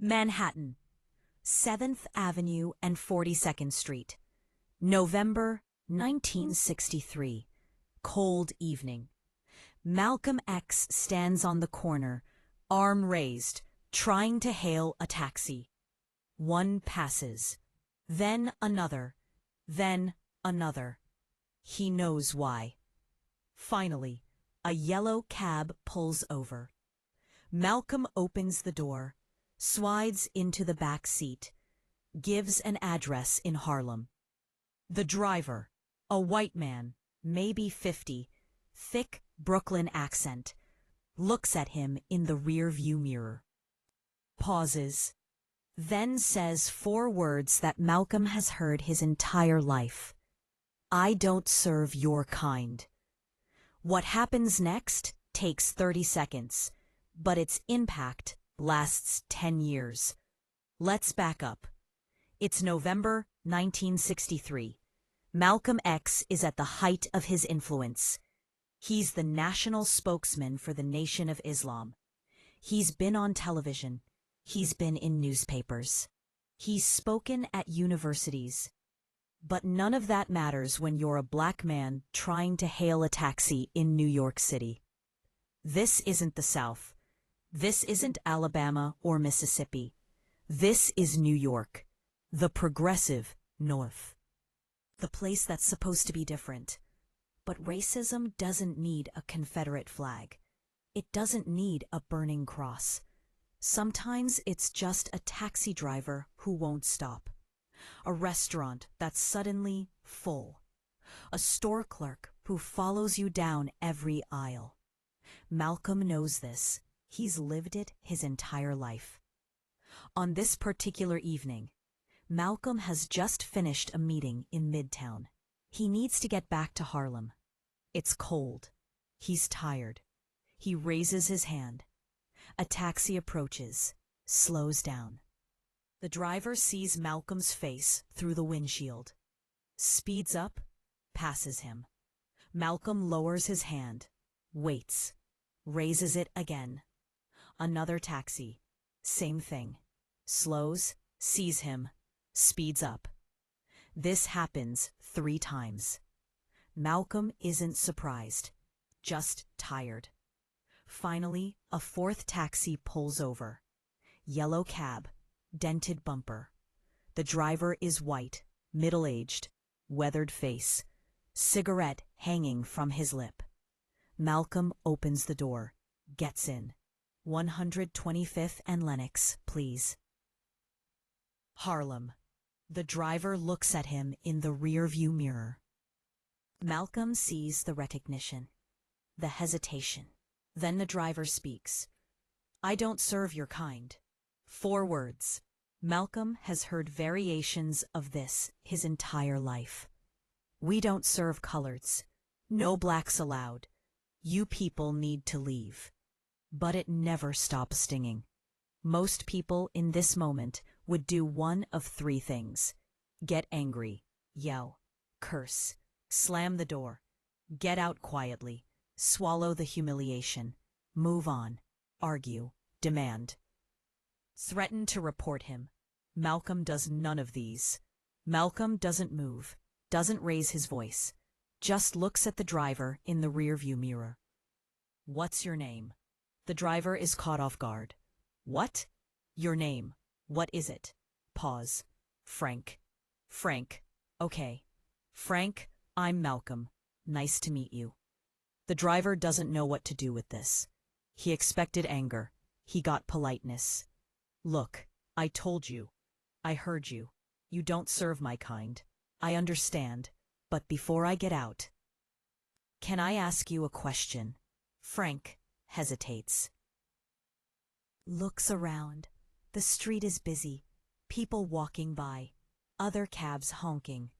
Manhattan, 7th Avenue and 42nd Street. November 1963. Cold evening. Malcolm X stands on the corner, arm raised, trying to hail a taxi. One passes. Then another. Then another. He knows why. Finally, a yellow cab pulls over. Malcolm opens the door, slides into the back seat, gives an address in Harlem. The driver, a white man, maybe 50, thick Brooklyn accent, looks at him in the rear-view mirror. Pauses, then says 4 words that Malcolm has heard his entire life. I don't serve your kind. What happens next takes 30 seconds, but its impact lasts 10 years. Let's back up. It's November 1963. Malcolm X is at the height of his influence. He's the national spokesman for the Nation of Islam. He's been on television. He's been in newspapers. He's spoken at universities. But none of that matters when you're a black man trying to hail a taxi in New York City. This isn't the South. This isn't Alabama or Mississippi. This is New York, the progressive North. The place that's supposed to be different. But racism doesn't need a Confederate flag. It doesn't need a burning cross. Sometimes it's just a taxi driver who won't stop. A restaurant that's suddenly full. A store clerk who follows you down every aisle. Malcolm knows this. He's lived it his entire life. On this particular evening, Malcolm has just finished a meeting in Midtown. He needs to get back to Harlem. It's cold. He's tired. He raises his hand. A taxi approaches, slows down. The driver sees Malcolm's face through the windshield. Speeds up, passes him. Malcolm lowers his hand, waits, raises it again. Another taxi, same thing. Slows, sees him, speeds up. This happens 3 times. Malcolm isn't surprised, just tired. Finally, a 4th taxi pulls over. Yellow cab, dented bumper. The driver is white, middle-aged, weathered face, cigarette hanging from his lip. Malcolm opens the door, gets in. 125th and Lenox, please. Harlem. The driver looks at him in the rear-view mirror. Malcolm sees the recognition, the hesitation. Then the driver speaks. I don't serve your kind. 4 words. Malcolm has heard variations of this his entire life. We don't serve coloreds. No blacks allowed. You people need to leave. But it never stops stinging. Most people in this moment would do one of 3 things. Get angry, yell, curse, slam the door, get out quietly, swallow the humiliation, move on, argue, demand. Threaten to report him. Malcolm does none of these. Malcolm doesn't move, doesn't raise his voice, just looks at the driver in the rearview mirror. What's your name? The driver is caught off guard. What? Your name. What is it? Pause. Frank. Frank. Okay. Frank, I'm Malcolm. Nice to meet you. The driver doesn't know what to do with this. He expected anger. He got politeness. Look, I told you. I heard you. You don't serve my kind. I understand. But before I get out, can I ask you a question? Frank hesitates. Looks around. The street is busy. People walking by. Other cabs honking.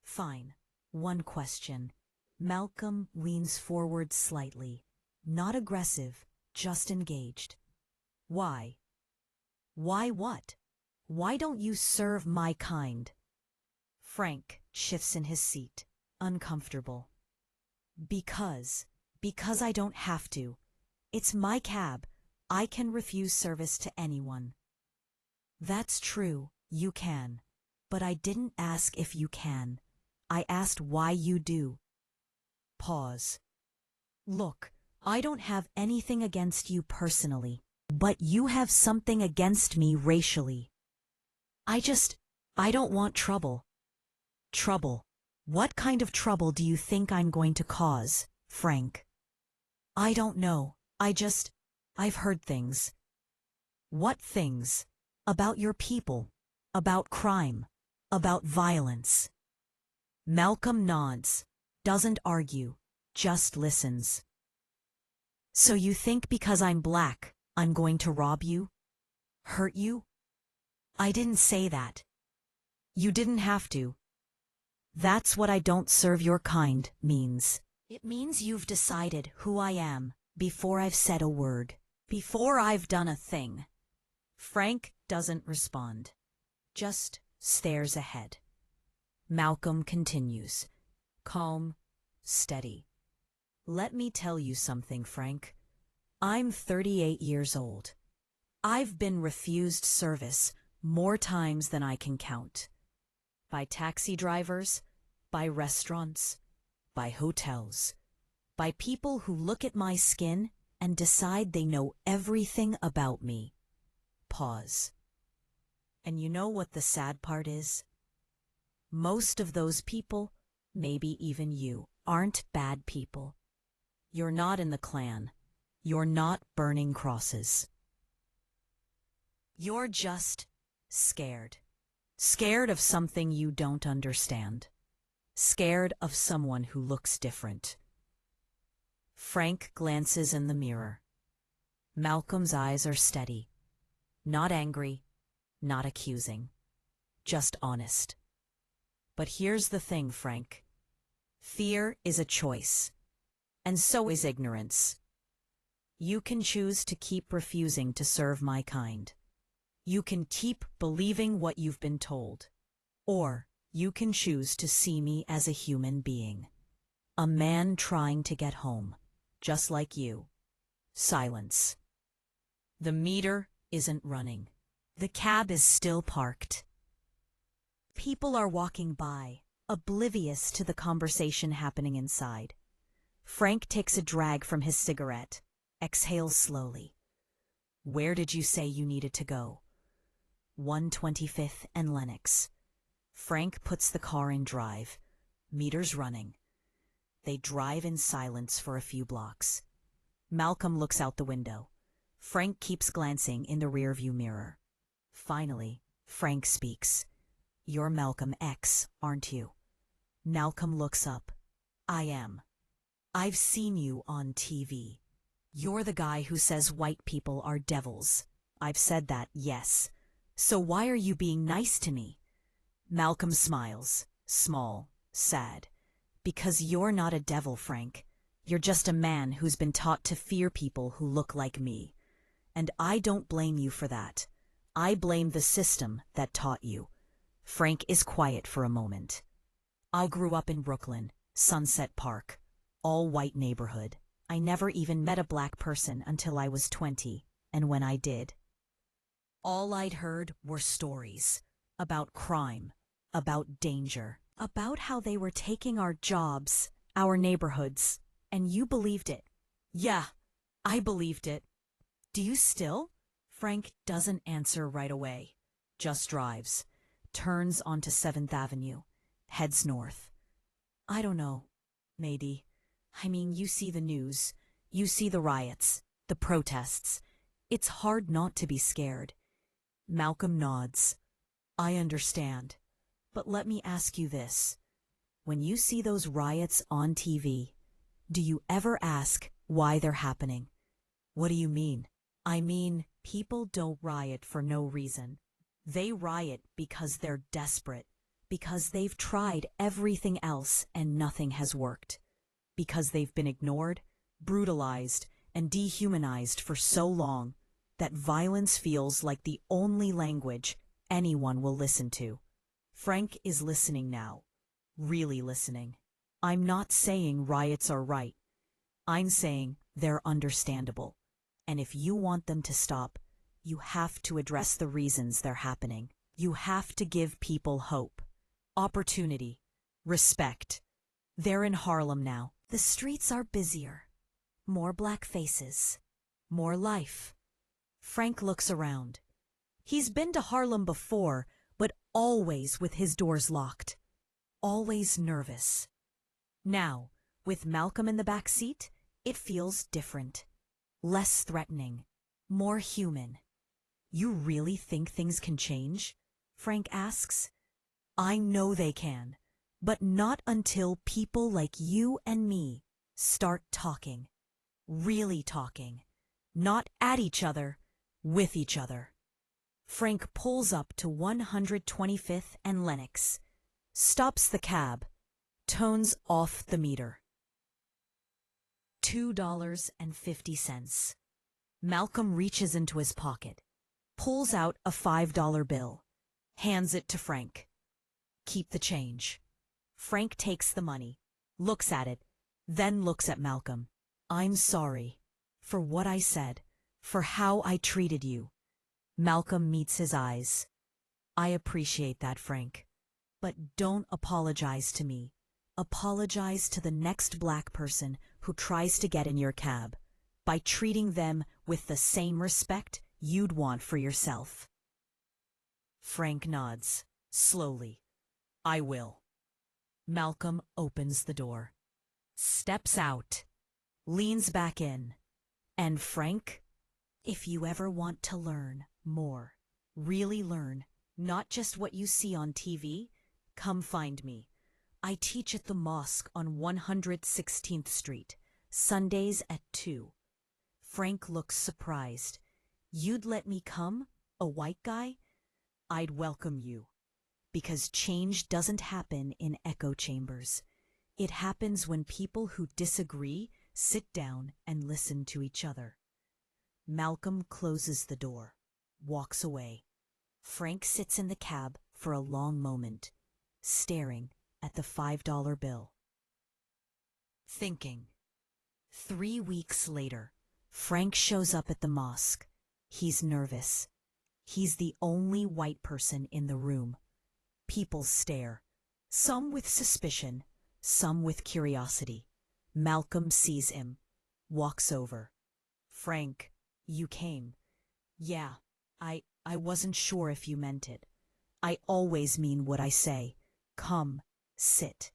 Fine. One question. Malcolm leans forward slightly. Not aggressive, just engaged. Why? Why what? Why don't you serve my kind? Frank shifts in his seat, uncomfortable. Because I don't have to. It's my cab. I can refuse service to anyone. That's true, you can. But I didn't ask if you can. I asked why you do. Pause. Look, I don't have anything against you personally, but you have something against me racially. I don't want trouble. Trouble? What kind of trouble do you think I'm going to cause, Frank? I don't know. I've heard things. What things? About your people. About crime. About violence. Malcolm nods, doesn't argue, just listens. So you think because I'm black, I'm going to rob you? Hurt you? I didn't say that. You didn't have to. That's what I don't serve your kind means. It means you've decided who I am before I've said a word, before I've done a thing. Frank doesn't respond, just stares ahead. Malcolm continues, calm, steady. Let me tell you something, Frank. I'm 38 years old. I've been refused service more times than I can count. By taxi drivers, by restaurants, by hotels, by people who look at my skin and decide they know everything about me. Pause. And you know what the sad part is? Most of those people, maybe even you, aren't bad people. You're not in the Klan. You're not burning crosses. You're just scared. Scared of something you don't understand. Scared of someone who looks different. Frank glances in the mirror. Malcolm's eyes are steady. Not angry, not accusing. Just honest. But here's the thing, Frank. Fear is a choice. And so is ignorance. You can choose to keep refusing to serve my kind. You can keep believing what you've been told. Or you can choose to see me as a human being. A man trying to get home, just like you. Silence. The meter isn't running. The cab is still parked. People are walking by, oblivious to the conversation happening inside. Frank takes a drag from his cigarette, exhales slowly. Where did you say you needed to go? 125th and Lenox. Frank puts the car in drive. Meters running. They drive in silence for a few blocks. Malcolm looks out the window. Frank keeps glancing in the rearview mirror. Finally, Frank speaks. You're Malcolm X, aren't you? Malcolm looks up. I am. I've seen you on TV. You're the guy who says white people are devils. I've said that, yes. So why are you being nice to me? Malcolm smiles, small, sad. Because you're not a devil, Frank. You're just a man who's been taught to fear people who look like me. And I don't blame you for that. I blame the system that taught you. Frank is quiet for a moment. I grew up in Brooklyn, Sunset Park, all-white neighborhood. I never even met a black person until I was 20, and when I did, all I'd heard were stories about crime, about danger, about how they were taking our jobs, our neighborhoods, and you believed it. Yeah, I believed it. Do you still? Frank doesn't answer right away, just drives, turns onto 7th Avenue, heads north. I don't know, maybe. I mean, you see the news, you see the riots, the protests. It's hard not to be scared. Malcolm nods. I understand. But let me ask you this. When you see those riots on TV, do you ever ask why they're happening? What do you mean? I mean, people don't riot for no reason. They riot because they're desperate, because they've tried everything else and nothing has worked, because they've been ignored, brutalized, and dehumanized for so long that violence feels like the only language anyone will listen to. Frank is listening now, really listening. I'm not saying riots are right. I'm saying they're understandable. And if you want them to stop, You have to address the reasons they're happening. You have to give people hope, opportunity, respect. They're in Harlem now. The streets are busier. More black faces. More life. Frank looks around. He's been to Harlem before, but always with his doors locked. Always nervous. Now, with Malcolm in the back seat, it feels different. Less threatening. More human. You really think things can change? Frank asks. I know they can, but not until people like you and me start talking. Really talking. Not at each other, with each other. Frank pulls up to 125th and Lenox, stops the cab, tones off the meter. $2.50. Malcolm reaches into his pocket, pulls out a $5 bill, hands it to Frank. Keep the change. Frank takes the money, looks at it, then looks at Malcolm. I'm sorry for what I said, for how I treated you. Malcolm meets his eyes. I appreciate that, Frank. But don't apologize to me. Apologize to the next black person who tries to get in your cab by treating them with the same respect you'd want for yourself. Frank nods, slowly. I will. Malcolm opens the door, steps out, leans back in. And Frank, if you ever want to learn more, really learn, not just what you see on TV, come find me. I teach at the mosque on 116th Street, Sundays at 2. Frank looks surprised. You'd let me come, a white guy? I'd welcome you. Because change doesn't happen in echo chambers. It happens when people who disagree sit down and listen to each other. Malcolm closes the door, walks away. Frank sits in the cab for a long moment, staring at the $5 bill. Thinking. 3 weeks later, Frank shows up at the mosque. He's nervous. He's the only white person in the room. People stare, some with suspicion, some with curiosity. Malcolm sees him, walks over. Frank, you came. Yeah, I wasn't sure if you meant it. I always mean what I say. Come, sit.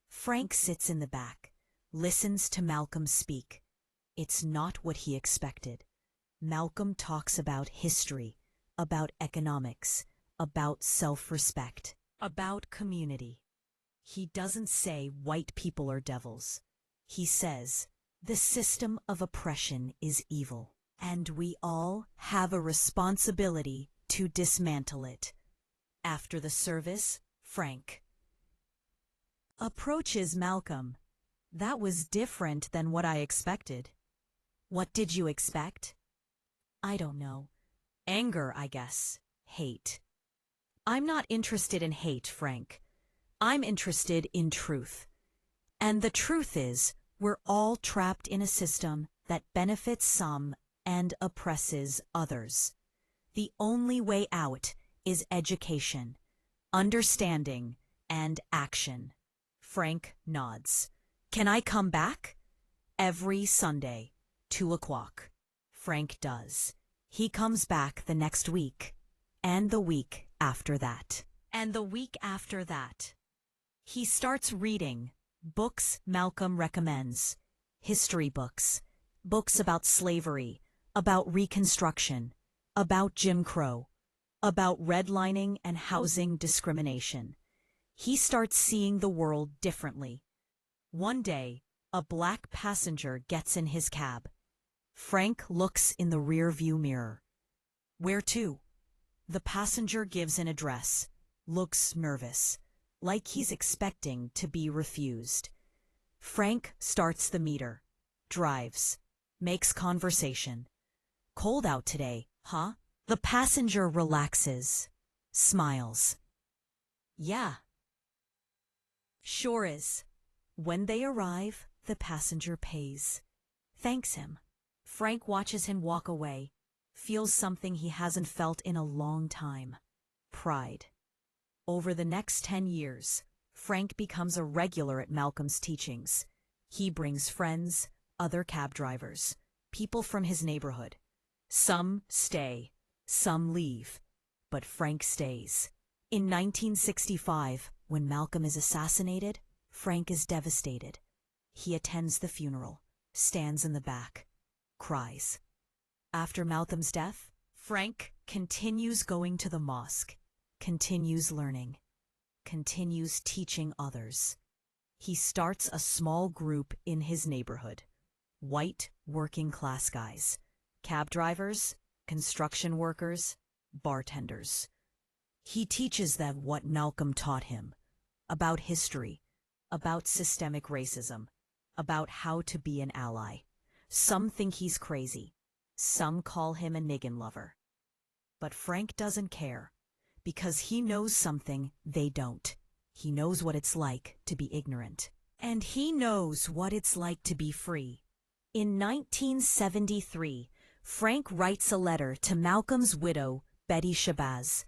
Frank sits in the back, listens to Malcolm speak. It's not what he expected. Malcolm talks about history, about economics, about self-respect, about community. He doesn't say white people are devils. He says, the system of oppression is evil, and we all have a responsibility to dismantle it. After the service, Frank approaches Malcolm. That was different than what I expected. What did you expect? I don't know. Anger, I guess. Hate. I'm not interested in hate, Frank. I'm interested in truth. And the truth is, we're all trapped in a system that benefits some and oppresses others. The only way out is education, understanding, and action. Frank nods. Can I come back? Every Sunday, 2 o'clock. Frank does. He comes back the next week, and the week after that, and the week after that. He starts reading books Malcolm recommends, history books, books about slavery, about Reconstruction, about Jim Crow, about redlining and housing discrimination. He starts seeing the world differently. One day, a black passenger gets in his cab. Frank looks in the rearview mirror. Where to? The passenger gives an address, looks nervous, like he's expecting to be refused. Frank starts the meter, drives, makes conversation. Cold out today, huh? The passenger relaxes, smiles. Yeah. Sure is. When they arrive, the passenger pays. Thanks him. Frank watches him walk away, feels something he hasn't felt in a long time: pride. Over the next 10 years, Frank becomes a regular at Malcolm's teachings. He brings friends, other cab drivers, people from his neighborhood. Some stay, some leave, but Frank stays. In 1965, when Malcolm is assassinated, Frank is devastated. He attends the funeral, stands in the back, cries. After Malcolm's death, Frank continues going to the mosque, continues learning, continues teaching others. He starts a small group in his neighborhood: white working class guys, cab drivers, construction workers, bartenders. He teaches them what Malcolm taught him about history, about systemic racism, about how to be an ally. Some think he's crazy. Some call him a niggin lover. But Frank doesn't care, because he knows something they don't. He knows what it's like to be ignorant. And he knows what it's like to be free. In 1973, Frank writes a letter to Malcolm's widow, Betty Shabazz.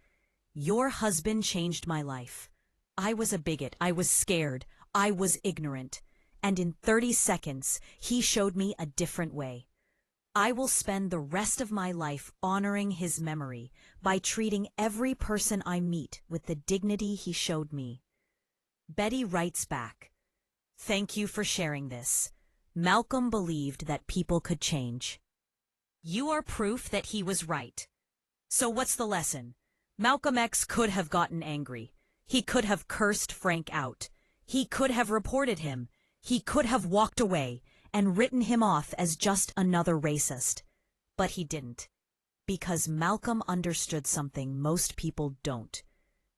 "Your husband changed my life. I was a bigot. I was scared. I was ignorant. And in 30 seconds, he showed me a different way. I will spend the rest of my life honoring his memory by treating every person I meet with the dignity he showed me." Betty writes back, "Thank you for sharing this. Malcolm believed that people could change. You are proof that he was right. So what's the lesson? Malcolm X could have gotten angry. He could have cursed Frank out. He could have reported him. He could have walked away and written him off as just another racist. But he didn't. Because Malcolm understood something most people don't.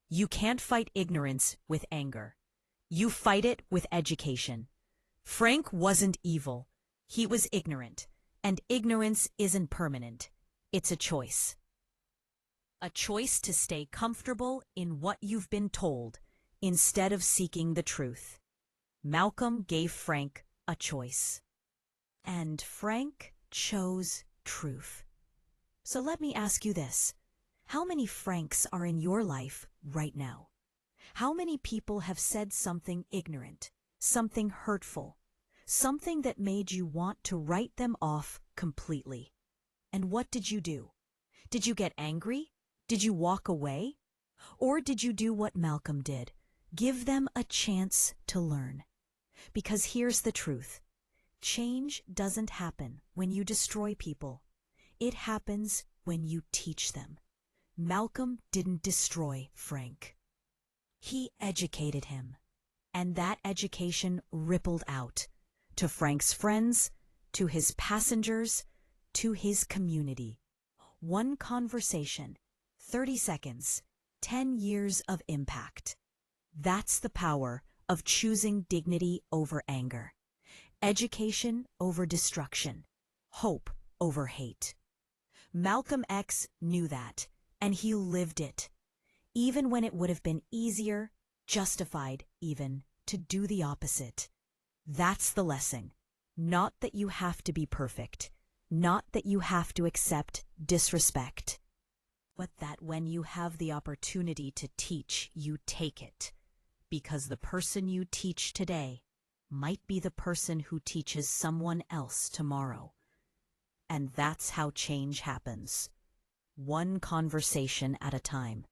You can't fight ignorance with anger. You fight it with education. Frank wasn't evil. He was ignorant. And ignorance isn't permanent. It's a choice. A choice to stay comfortable in what you've been told instead of seeking the truth. Malcolm gave Frank a choice. And Frank chose truth. So let me ask you this. How many Franks are in your life right now? How many people have said something ignorant, something hurtful, something that made you want to write them off completely? And what did you do? Did you get angry? Did you walk away? Or did you do what Malcolm did? Give them a chance to learn. Because here's the truth. Change doesn't happen when you destroy people. It happens when you teach them. Malcolm didn't destroy Frank. He educated him. And that education rippled out to Frank's friends, to his passengers, to his community. One conversation, 30 seconds, 10 years of impact. That's the power of choosing dignity over anger, education over destruction, hope over hate. Malcolm X knew that, and he lived it, even when it would have been easier, justified even, to do the opposite. That's the lesson. Not that you have to be perfect, not that you have to accept disrespect, but that when you have the opportunity to teach, you take it. Because the person you teach today might be the person who teaches someone else tomorrow. And that's how change happens. One conversation at a time.